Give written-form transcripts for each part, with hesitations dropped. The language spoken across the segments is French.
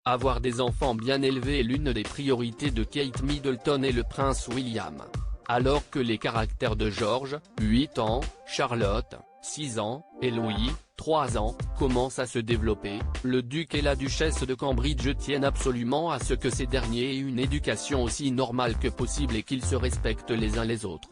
Avoir des enfants bien élevés est l'une des priorités de Kate Middleton et le prince William. Alors que les caractères de George, 8 ans, Charlotte, 6 ans, et Louis, 3 ans, commencent à se développer, le duc et la duchesse de Cambridge tiennent absolument à ce que ces derniers aient une éducation aussi normale que possible et qu'ils se respectent les uns les autres.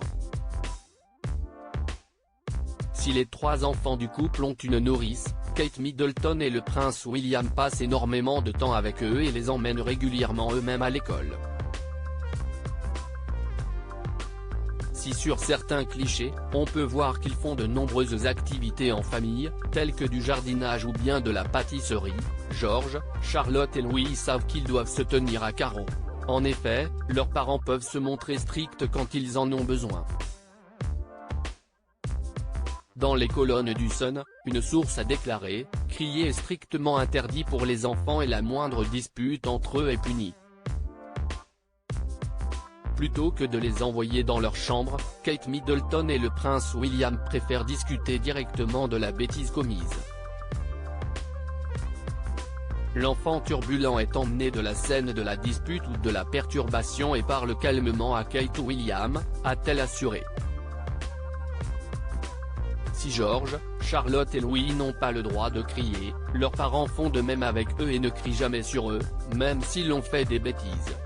Si les 3 enfants du couple ont une nourrice, Kate Middleton et le prince William passent énormément de temps avec eux et les emmènent régulièrement eux-mêmes à l'école. Si sur certains clichés, on peut voir qu'ils font de nombreuses activités en famille, telles que du jardinage ou bien de la pâtisserie, George, Charlotte et Louis savent qu'ils doivent se tenir à carreau. En effet, leurs parents peuvent se montrer stricts quand ils en ont besoin. Dans les colonnes du Sun, une source a déclaré « Crier est strictement interdit pour les enfants et la moindre dispute entre eux est punie ». Plutôt que de les envoyer dans leur chambre, Kate Middleton et le prince William préfèrent discuter directement de la bêtise commise. L'enfant turbulent est emmené de la scène de la dispute ou de la perturbation et parle calmement à Kate ou William, a-t-elle assuré. Si George, Charlotte et Louis n'ont pas le droit de crier, leurs parents font de même avec eux et ne crient jamais sur eux, même s'ils ont fait des bêtises.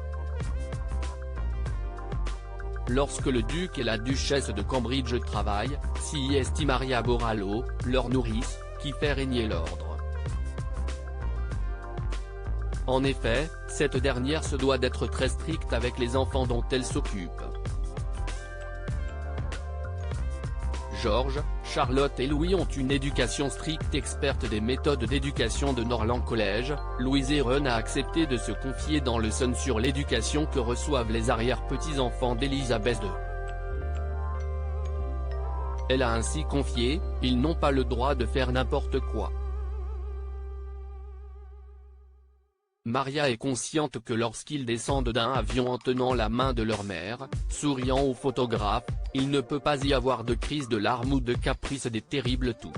Lorsque le duc et la duchesse de Cambridge travaillent, s'y est Maria Borrallo, leur nourrice, qui fait régner l'ordre. En effet, cette dernière se doit d'être très stricte avec les enfants dont elle s'occupe. George, Charlotte et Louis ont une éducation stricte. Experte des méthodes d'éducation de Norland College, Louise Heron a accepté de se confier dans le Sun sur l'éducation que reçoivent les arrière-petits-enfants d'Elizabeth II. Elle a ainsi confié « Ils n'ont pas le droit de faire n'importe quoi ». Maria est consciente que lorsqu'ils descendent d'un avion en tenant la main de leur mère, souriant au photographe, il ne peut pas y avoir de crise de larmes ou de caprice des terribles toux.